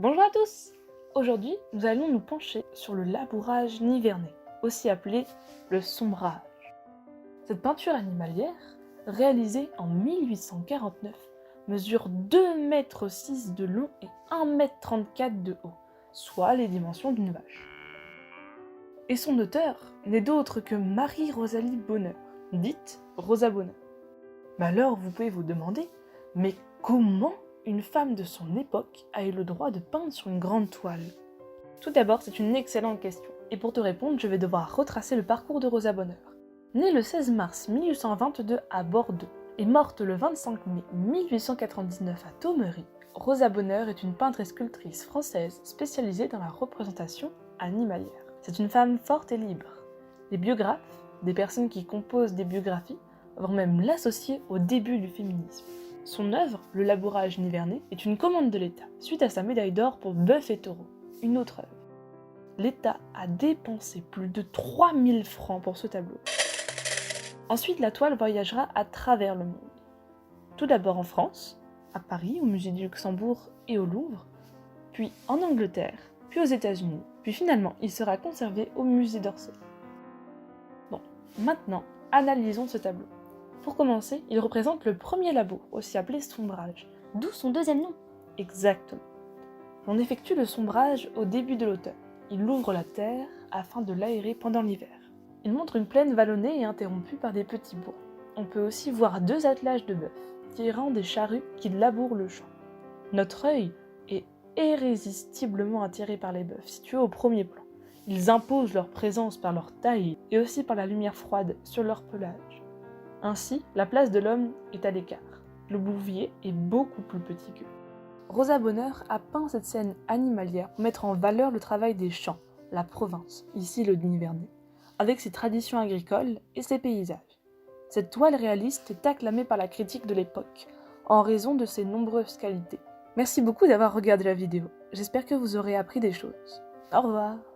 Bonjour à tous! Aujourd'hui, nous allons nous pencher sur le labourage nivernais, aussi appelé le sombrage. Cette peinture animalière, réalisée en 1849, mesure 2,6 m de long et 1,34 m de haut, soit les dimensions d'une vache. Et son auteur n'est d'autre que Marie-Rosalie Bonheur, dite Rosa Bonheur. Mais alors vous pouvez vous demander, mais comment une femme de son époque a eu le droit de peindre sur une grande toile? Tout d'abord, c'est une excellente question, et pour te répondre, je vais devoir retracer le parcours de Rosa Bonheur. Née le 16 mars 1822 à Bordeaux et morte le 25 mai 1899 à Thomery, Rosa Bonheur est une peintre et sculptrice française spécialisée dans la représentation animalière. C'est une femme forte et libre. Les biographes, des personnes qui composent des biographies, vont même l'associer au début du féminisme. Son œuvre, Le labourage nivernais, est une commande de l'État, suite à sa médaille d'or pour Bœuf et Taureau, une autre œuvre. L'État a dépensé plus de 3000 francs pour ce tableau. Ensuite, la toile voyagera à travers le monde. Tout d'abord en France, à Paris, au musée du Luxembourg et au Louvre, puis en Angleterre, puis aux États-Unis, puis finalement il sera conservé au musée d'Orsay. Bon, maintenant, analysons ce tableau. Pour commencer, il représente le premier labour, aussi appelé sombrage, d'où son deuxième nom. Exactement. On effectue le sombrage au début de l'automne. Il ouvre la terre afin de l'aérer pendant l'hiver. Il montre une plaine vallonnée et interrompue par des petits bois. On peut aussi voir deux attelages de bœufs, tirant des charrues qui labourent le champ. Notre œil est irrésistiblement attiré par les bœufs, situés au premier plan. Ils imposent leur présence par leur taille et aussi par la lumière froide sur leur pelage. Ainsi, la place de l'homme est à l'écart. Le bouvier est beaucoup plus petit qu'eux. Rosa Bonheur a peint cette scène animalière pour mettre en valeur le travail des champs, la province, ici le Nivernais, avec ses traditions agricoles et ses paysages. Cette toile réaliste est acclamée par la critique de l'époque, en raison de ses nombreuses qualités. Merci beaucoup d'avoir regardé la vidéo, j'espère que vous aurez appris des choses. Au revoir!